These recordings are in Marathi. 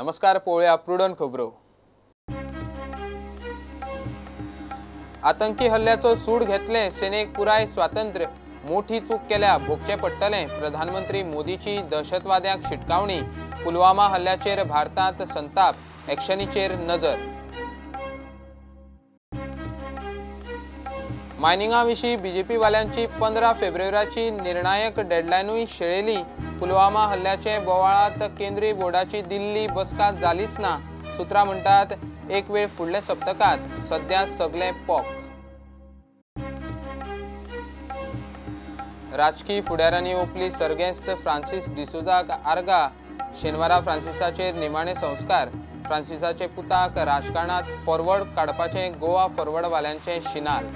नमस्कार, पळोवया प्रुडंट खबरो। आतंकी हल्ल्याचो सूड घेतले, सेनेक पुराय स्वातंत्र्य, मोठी चूक केल्या भोगचे पडटले। प्रधानमंत्री मोदीची दहशतवाद्यांक शिटकावणी, पुलवामा हल्ल्याचेर भारतात संताप, एक्शनीचेर नजर। मायनिंगा विशीं बीजेपी वाल्यांची 15 फेब्रुवारीची निर्णायक डेडलायनूय शेळयली। पुलवामा हल्ल्याचे बोवाळांत केंद्रीय बोर्डाची दिल्ली बसका जालीच ना। सुत्रां म्हणटात एक वेळ फुडल्या सप्तकात, सध्या सगळे पॉक। राजकीय फुडाऱ्यांनी ओपली सर्गेस्त फ्रांसीस डिसोजाक आर्गां। शेनवारा फ्रांसिसाचेर निमाणे संस्कार। फ्रांसिसाचे पुताक राजकारणांत फॉरवर्ड काडपाचे गोवा फॉरवर्ड वाल्यांचे शिनाल।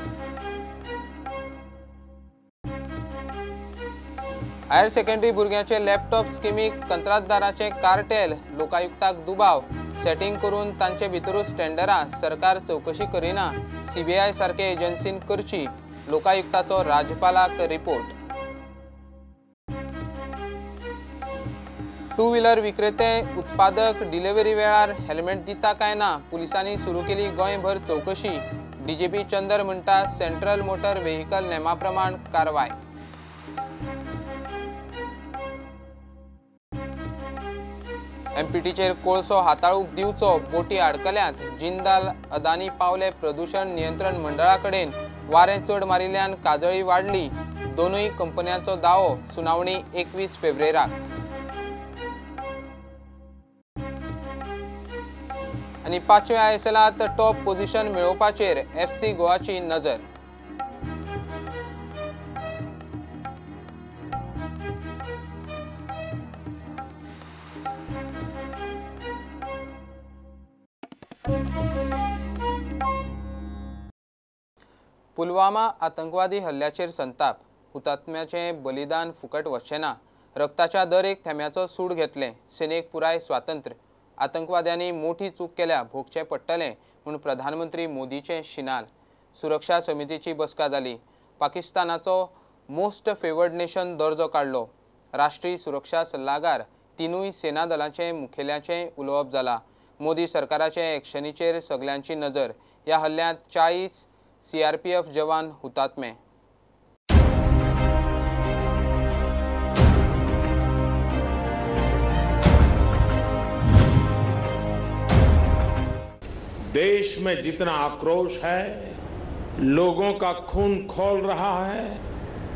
हायर सेकंडरी भुरग्यांचे लॅपटॉप स्किमीक कंत्राटदाराचे कार्टेल, लोकायुक्ताक दुबाव, सेटिंग करून तांचे भितरूच टेंडरां, सरकार चौकशी करिना, सीबीआय सारके एजन्सीन करची, लोकायुक्ताचो राज्यपालाक रिपोर्ट। टू व्हीलर विक्रेते उत्पादक डिलिव्हरी वेळार हेल्मेट दिता काय ना, पुलिसांनी सुरू केली गोंयभर चौकशी। डीजीपी चंदर म्हणटा सेंट्रल मोटर व्हेइकल नेमाप्रमाण कारवाय। एमपीटीचेर कोळसो हाताळूंक दिवचो, बोटी आडकल्यात। जिंदाल अदानी पावले प्रदूषण नियंत्रण मंडळा कडेन। वारें चड मारिल्ल्यान काजळी वाडली, दोनूय कंपन्यांचो दावो। सुनावणी 21 फेब्रुवारीक। आनी 5व्या आयएसएलांत टॉप पोझिशन मेळोवपाचेर एफसी गोवाची नजर। पुलवामा आतंकवादी हल्ल्याचेर संताप, हुतात्म्याचे बलिदान फुकट वचचें ना। रक्ताच्या दर एक थेंब्याचो सूड घेतले, सेनेक पुराय स्वातंत्र्य। आतंकवाद्यांनी मोठी चूक केल्या, भोगचें पडटलें म्हूण प्रधानमंत्री मोदीचें शिनाल। सुरक्षा समितीची बसका जाली। पाकिस्तानाचो मोस्ट फेवर्ड नेशन दर्जो काडलो। राष्ट्रीय सुरक्षा सल्लागार, तिनूय सेना दलांचे मुखेल्यांचें उलोवप जालां। मोदी सरकाराचे एक्शनीचेर सगल्यांची नजर। ह्या हल्ल्यांत 40 सीआरपीएफ जवान हुतात्मे। देश में जितना आक्रोश है, लोगों का खून खौल रहा है,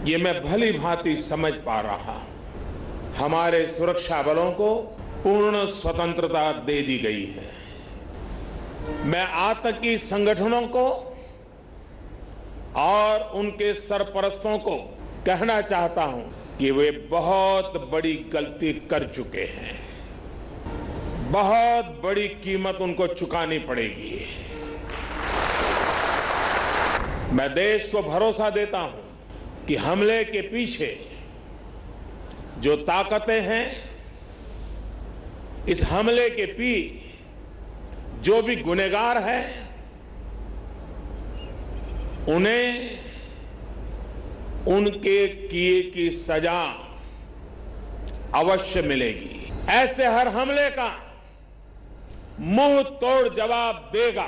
ये मैं भली भांति समझ पा रहा हूं। हमारे सुरक्षा बलों को पूर्ण स्वतंत्रता दे दी गई है। मैं आतंकी संगठनों को और उनके सरपरस्तों को कहना चाहता हूं कि वे बहुत बड़ी गलती कर चुके हैं। बहुत बड़ी कीमत उनको चुकानी पड़ेगी। मैं देश को भरोसा देता हूं कि हमले के पीछे जो ताकतें हैं, इस हमले के जो भी गुनहगार हैं, उन्हें उनके किए की सजा अवश्य मिलेगी। ऐसे हर हमले का मुंह तोड़ जवाब देगा।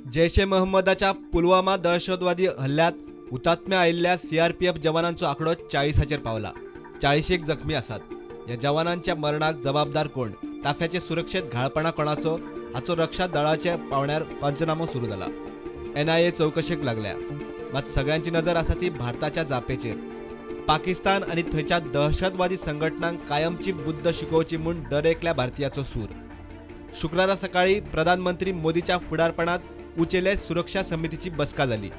जैश ए मोहम्मदाच्या पुलवामा दहशतवादी हल्ल्यात हुतात्म्या आयिल्ल्या सीआरपीएफ जवानांचो आकडो 40 पावला। 41 जखमी आसात। या जवानांच्या मरणाक जबाबदार कोण, ताफ्याचे सुरक्षेत घाळपणा कोणाचो, हाचो रक्षा दळाच्या पावण्यार पंचनामो सुरू जाला। NIA चौकशेक लागल्या, मात सगळ्यांची नजर आसा ती भारताच्या जापेचेर। पाकिस्तान आणि थंयच्या दहशतवादी संघटनांक कायमची बुद्ध शिकोवची म्हूण दरेकल्या भारतीयाचो सूर। शुक्रारा सकाळी प्रधानमंत्री मोदीच्या फुडारपणात उचेले सुरक्षा समितीची बसका जाली।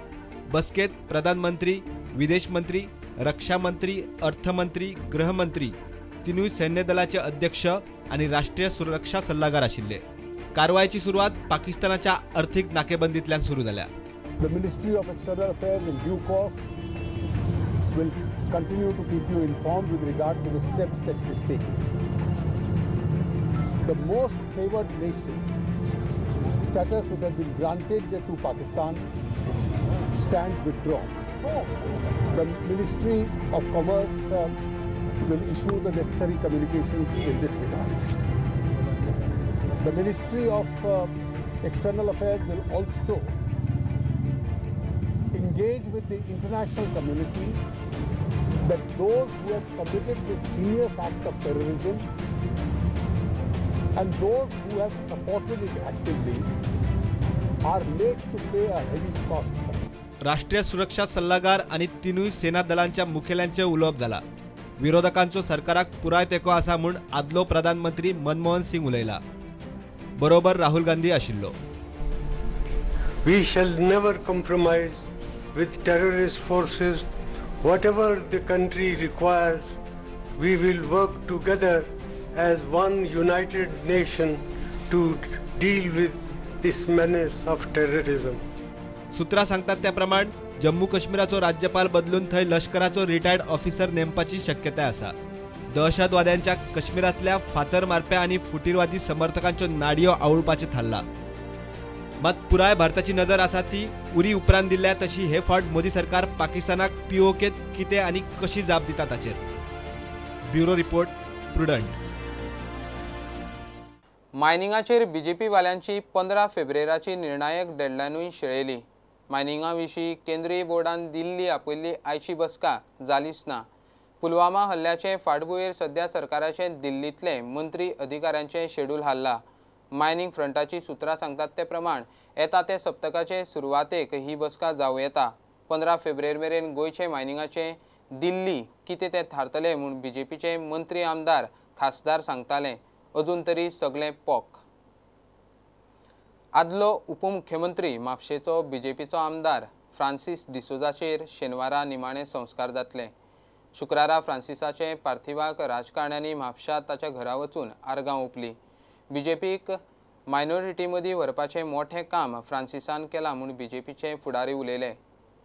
बसकेत प्रधानमंत्री, विदेश मंत्री, रक्षा मंत्री, अर्थमंत्री, गृहमंत्री, तिनूय सैन्य दलाचे अध्यक्ष आणि राष्ट्रीय सुरक्षा सल्लागार आशिल्ले। कारवायेची सुरुवात पाकिस्तानाच्या आर्थिक नाकेबंदीतल्यान सुरू झाल्या। The Ministry of External Affairs in due course will continue to keep you informed with regard to the steps that it is taking. The most favored nation status which has been granted to Pakistan stands withdrawn. The Ministry of Commerce will issue the necessary communications in this regard. The Ministry of External Affairs will also engage with the international community that those who have committed this heinous act of terrorism and those who have supported it actively are made to pay a heavy cost. राष्ट्रीय सुरक्षा सल्लागार आणि तिनूय सेना दलांच्या मुखेल्यांचे उलोवप जाला. विरोधकांचो सरकाराक पुराय तेको आसा म्हूण आदलो प्रधानमंत्री मनमोहन सिंग उलयला. बरोबर राहुल गांधी आशिल्लो. We shall never compromise with terrorist forces. Whatever the country requires, we will work together as one united nation to deal with this menace of terrorism. सूत्रां सांगतात त्या प्रमाण जम्मू काश्मीराचो राज्यपाल बदलून थंय लष्कराचो रिटायर्ड ऑफिसर नेमपाची शक्यताय आसा. दहशतवाद्यांच्या काश्मीरातल्या फातर मारप्या आणि फुटीरवादी समर्थकांच्यो नाडयो आवळपाचें थारला. मात पुराय भारताची नजर आसा ती उरी उपरांत दिल्ल्या तशी हे फावट मोदी सरकार पाकिस्तानाक पीओकेत कितें आनी कशी जाप दिता ताचेर. Bureau report Prudent. मायनिंगाचेर बीजेपी वाल्यांची 15 फेब्रुवारीची निर्णायक डेडलायनूय शेळयली. मायनिंगा विशीं केंद्रीय बोर्डान दिल्ली आपयल्ली आयची बसका जालीच ना. पुलवामा हल्ल्याचे फाटभुंयेर सध्या सरकाराचे दिल्लींतले मंत्री अधिकाऱ्यांचे शेड्यूल हाल्ला. मायनिंग फ्रंटाची सुत्रां सांगतात ते प्रमाण येता ते सप्तकाचे सुरवातेक ही बसका जावं येता. 15 फेब्रुवारी मेरेन गोंयचे मायनिंगाचे दिल्ली कितें ते थारतले म्हूण बीजेपीचे मंत्री आमदार खासदार सांगताले. अजून तरी सगळें पोक. आदलो उपमुख्यमंत्री म्हापशेचो बीजेपीचो आमदार फ्रांसीस डिसोजाचेर शेनवारा निमाणे संस्कार जातले. शुक्रारा फ्रांसिसाचे पार्थिवाक राजकारण्यांनी म्हापशांत ताच्या घरा वचून आर्गां ओंपली. बीजेपीक मायनॉरिटी मदीं व्हरपाचें मोठें काम फ्रांसिसान केलां म्हूण बीजेपीचे फुडारी उलयले.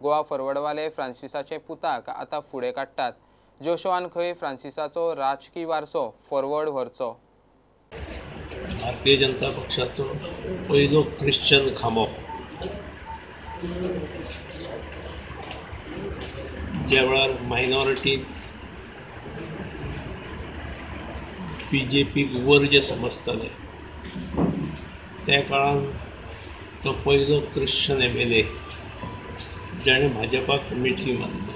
गोवा फॉरवर्डवाले फ्रांसिसाचे पुताक आतां फुडें काडटात. जोशवान खंय फ्रांसिसाचो राजकीय वारसो फॉरवर्ड व्हरचो. भारतीय जनता पक्षाचो पयलो क्रिश्चन खांबो ज्या वेळार मायनॉरिटी बीजेपीक वर्ज समजताले त्या काळान तो पयलो क्रिश्चन MLA जाणें भाजपाक मिठी मारली.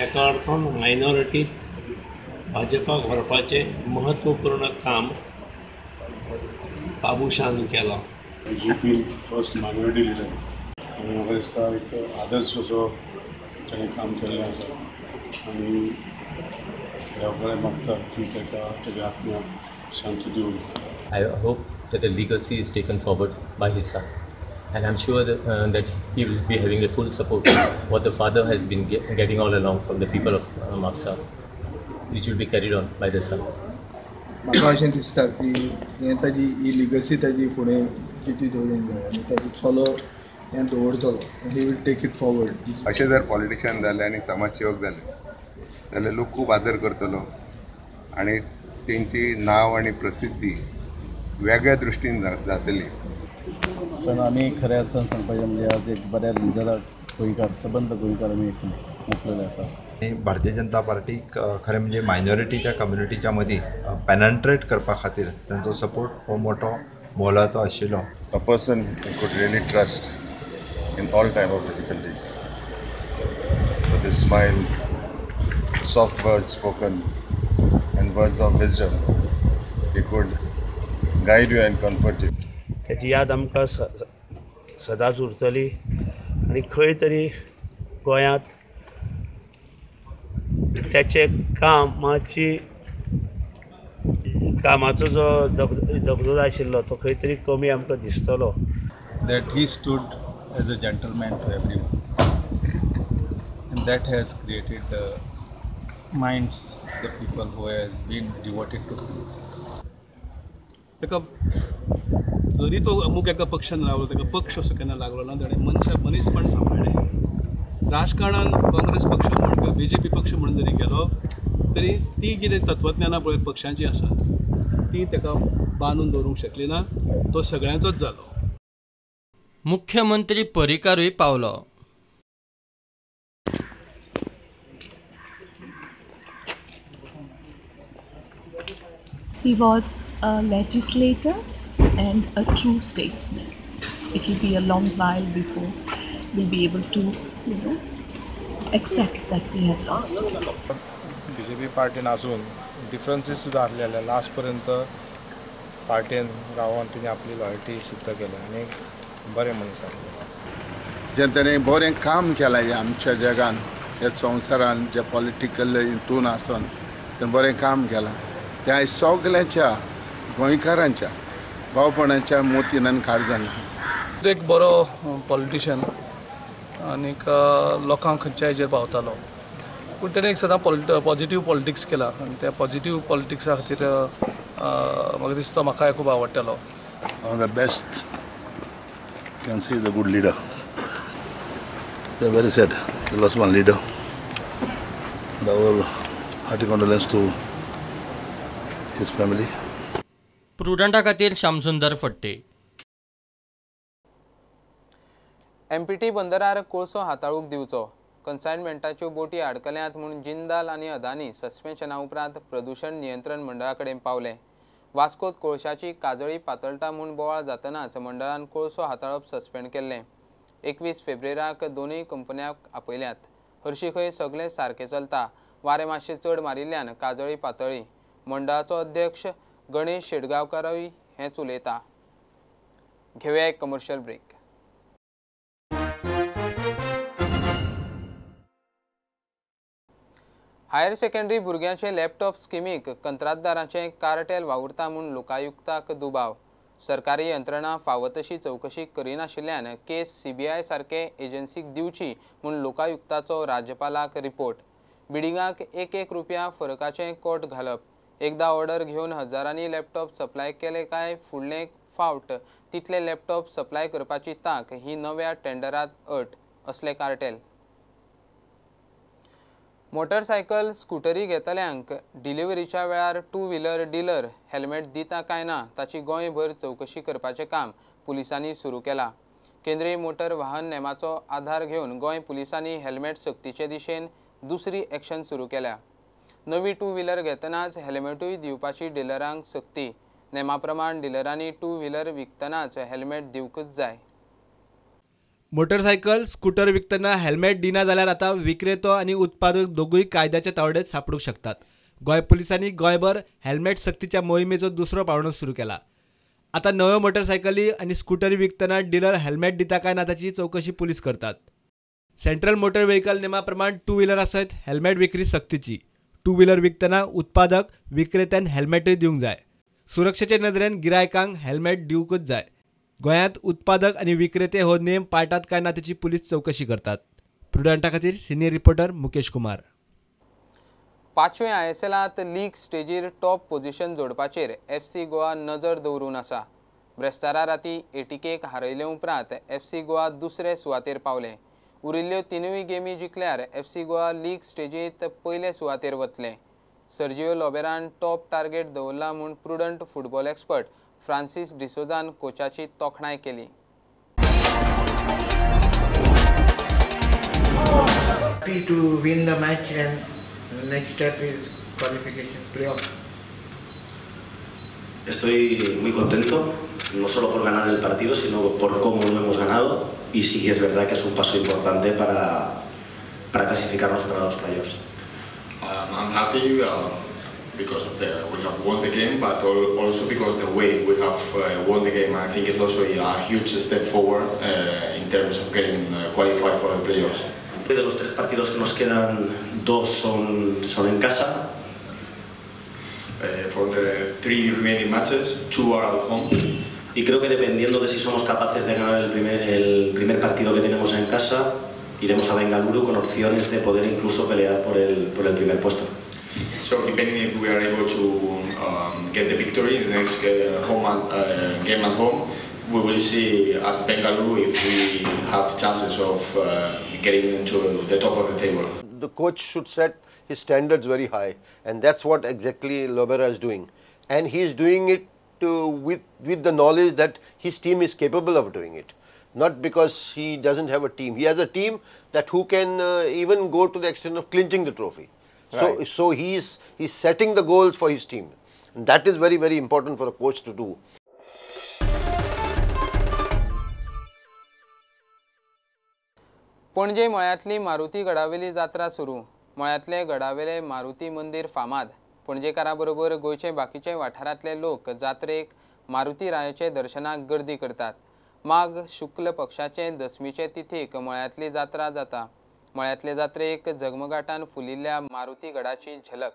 एका अर्थान मायनॉरिटी भाजपाक व्हरपाचें म्हत्वपूर्ण काम बाबूशान केलां. बीजेपी फर्स्ट मायनॉरिटी लिडर आनी म्हाका दिसता एक आदर्श असो ताणें काम केल्लें आसा आनी देवा मागता की ताका तेज्या आत्म्याक शांती दिवं. I hope that the legacy is taken forward by his son, and I'm sure that he will be having the full support what the father has been getting all along from the people of Mapsa, which will be carried on by the son. म्हाका अशें दिसता की हें ताजी ही लिगसी ताजी फुडें कितें दवरूंक जाय आनी ताजो चलो हें दवरतलो. He will take it forward. अशें जर पॉलिटिशियन जाले आनी समाजसेवक जाले जाल्यार लोक खूब आदर करतलो आनी तेंची नांव आनी प्रसिद्धी वेगळ्या दृश्टीन जातली. पण आमी खऱ्या अर्थान सांगपाचें म्हणजे आज एक बऱ्या लिडराक गोंयकार सबंद गोंयकार आमी एक मुखलेले आसा. भारतीय जनता पार्टीक खरें म्हणजे मायनॉरिटीच्या कम्युनिटीच्या मदीं पेनट्रेट करपा खातीर तांचो सपोर्ट हो मोठो मोलाचो आशिल्लो. A person who could really trust in all time of difficulties. With his smile, soft words spoken and words of wisdom, he could guide you and comfort you. त्याची याद आमकां सदांच उरतली आनी खंय तरी गोंयांत त्याचे कामाचो जो दगदूल आशिल्लो तो खंय तरी कमी आमकां दिसतलो. That he stood as a gentleman to everyone, and that has created the minds the people who has been devoted to him. ताका जरी तो अमूक एका पक्षान लागलो ताका पक्ष असो केन्ना लागलो ना. ताणें मनीसपण सांबाळ्ळें. राजकारणान काँग्रेस पक्ष म्हण किंवा BJP पक्ष म्हणून जरी गेलो तरी ती कितें तत्वज्ञाना पळय पक्षांची आसात ती ताका बांदून दवरूंक शकली ना. तो सगळ्यांचोच जालो. मुख्यमंत्री पर्रीकारूय पावलो. He was a legislator and a true statesman. It will be a long while before we'll be able to, accept that we have lost him. BJP पार्टीन असून डिफरन्सीस सुद्धा आसलेले लास्टपर्यंत पार्टीन रावन तिने आपली लॉयल्टी सिद्ध केली आणि बरे मनीस आसले. जें तेणें बरें काम केलां आमच्या जगान ह्या संवसारान जे पॉलिटिकल हितून आसून तें बरें काम केलां तें आयज सगळ्यांच्या गोंयकारांच्या भावपणाच्या मोतीन काळजान. एक बरो पॉलिटिशियन आनीक लोकांक खंयच्या हेजेर पावतालो पूण तेणें एक सदां पॉझिटिव्ह पॉलिटिक्स केला आनी त्या पॉझिटिव्ह पॉलिटिक्सा खातीर म्हाका दिसता म्हाकाय खूब आवडटालो. The best can say the good leader. They are very sad. They lost one leader. Our hearty condolence to his family. प्रुडंटा खातीर श्यामसुंदर फडते. MPT बंदरार कोळसो हाताळूंक दिवचो. कन्सायनमेंटाच्यो बोटी आडकल्यात म्हूण जिंदाल आनी अदानी सस्पेन्शना उपरांत प्रदूषण नियंत्रण मंडळा कडेन पावले. वास्कोत कोळशाची काजळी पातळटा म्हूण बोवाळ जातनाच मंडळान कोळसो हाताळप सस्पेंड केल्लें. 21 फेब्रुवारीक दोनूय कंपन्यांक आपयल्यात. हरशीं खंय सगळें सारकें चलता. वारें मातशें चड मारिल्ल्यान काजळी पातळ्ळी. मंडळाचो अध्यक्ष गणेश शेटगांवकारूय हेंच उलयता. घेवया एक कमर्शियल ब्रेक. हायर सेकंडरी भुरग्यांचे लॅपटॉप स्किमीक कंत्राटदारांचे कार्टेल वावुरता म्हूण लोकायुक्ताक दुबाव. सरकारी यंत्रणा फावो तशी चवकशी करिनाशिल्ल्यान केस CBI सारके एजन्सीक दिवची म्हूण लोकायुक्ताचो राज्यपालाक रिपोर्ट. बिडिंगाक ₹1 फरकाचें कोट घालप. एकदा ऑर्डर घेवन हजारांनी लॅपटॉप सप्लाय केले काय फुडले फावट तितले लॅपटॉप सप्लाय करपाची तांक ही नव्या टेंडरांत अट असले कार्टेल. मोटरसायकल स्कूटरी घेतल्यांक डिलिव्हरीच्या वेळार 2 व्हीलर डीलर हेल्मेट दिता काय ना ताची गोंयभर चवकशी करपाचें काम पुलिसांनी सुरू केलां. केंद्रीय मोटर वाहन नेमाचो आधार घेवन गोंय पुलिसांनी हेल्मेट सक्तीचे दिशेन दुसरी एक्शन सुरू केल्या. नवी 2 व्हीलर घेतनाच हेल्मेटूय दिवपाची डिलरांक सक्ती. नेमा प्रमाण डिलरांनी 2 व्हीलर विकतनाच हेल्मेट दिवकच जाय. मोटरसायकल स्कूटर विकतना हेल्मेट दिना जाल्यार आता विक्रेतो आणि उत्पादक दोगूय कायद्याच्या तावडेत सापडूंक शकतात. गोंय पुलिसांनी गोंयभर हेल्मेट सक्तीच्या मोहिमेचो दुसरो पावंडो सुरू केला. आता नव्यो मोटरसायकली आणि स्कूटरी विकतना डीलर हेल्मेट दिता काय ना ताची चवकशी पुलीस करतात. सेंट्रल मोटर व्हेकल नेमा प्रमाण 2 व्हीलरा सयत हेल्मेट विक्री सक्तीची. 2 व्हीलर विकतना उत्पादक विक्रेत्यान हेल्मेटूय दिवंक जाय. सुरक्षेचे नदरेन गिरायकांक हेल्मेट दिवकूच जाय. गोंयांत उत्पादक आणि विक्रेते हो नेम पाळटात काय ना ताची पुलीस चवकशी करतात. प्रुडंटा खातीर सिनियर रिपोर्टर मुकेश कुमार. 5वे ISLांत लीग स्टेजीर टॉप पोझिशन जोडपाचेर FC गोवा नजर दवरून आसा. ब्रेस्तारा राती एटीकेक हारयले उपरांत FC गोवा दुसरे सुवातेर पावले. उरिल्ल्यो 3 गेमी जिखल्यार FC गोवा लीग स्टेजींत पयले सुवातेर वतले. सर्जिओ लोबेरान टॉप टार्गेट दवरला म्हूण प्रुडंट फुटबॉल एक्सपर्ट फ्रांसीस डिसोजान कोचाची तोखणाय केली. Happy to win the match and next step is qualification playoff. Estoy muy contento, no solo por ganar el partido, sino por cómo lo hemos ganado y sí que es verdad que es un paso importante para clasificarnos para los playoffs. I'm happy because we have won the game, but also because the way we have won the game. I think it's also a huge step forward in terms of getting qualified for the playoffs. De los 3 partidos que nos quedan, 2 son en casa. For the 3 remaining matches, 2 are at home. Y creo que dependiendo de si somos capaces de ganar el primer partido que tenemos en casa, iremos a Bengaluru con opciones de poder incluso pelear por el primer puesto. So depending if we are able to get the victory in the next game at home, we will see at Bengaluru if we have chances of getting into the top of the table. The coach should set his standards very high, and that's what exactly Lobera is doing. And he is doing it with the knowledge that his team is capable of doing it. Not because he doesn't have a team. He has a team that who can even go to the extent of clinching the trophy. Right. So he's setting the goals for his team, That is very, very important for a coach to do. पणजे मळ्यांतली मारुती गडावेली जात्रा सुरू. मळ्यांतले गडावेले मारुती मंदिर फामाद. पणजेकारां बरोबर गोंयचे बाकीचे वाठारांतले लोक जात्रेक मारुती रायाचे दर्शनाक गर्दी करतात. माघ शुक्ल पक्षाचे दसमीचे तिथीक मळ्यांतली जात्रा जाता. मळ्यांतले जात्रेक जगमगाटान फुलिल्ल्या मारुती गडाची झलक.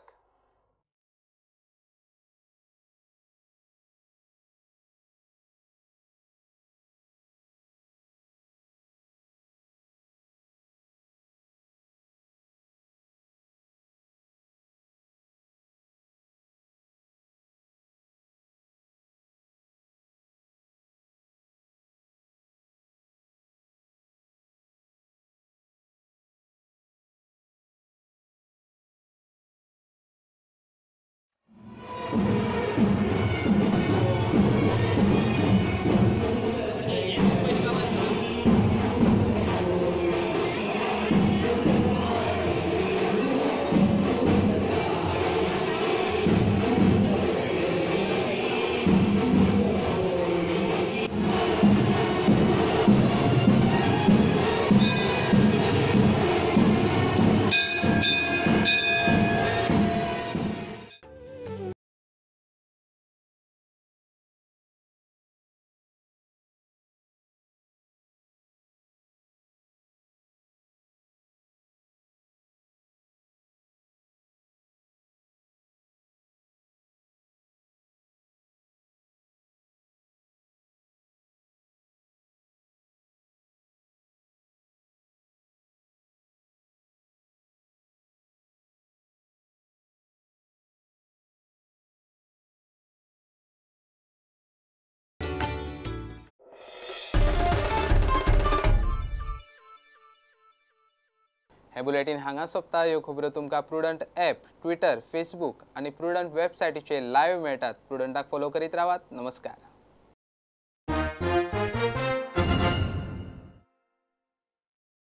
हे बुलेटिन हांगा सोंपता. ह्यो खबरो तुमकां प्रुडंट ॲप, ट्विटर, फेसबूक आनी प्रुडंट वेबसायटीचेर लायव्ह मेळटात. प्रुडंटाक फॉलो करीत रावात. नमस्कार.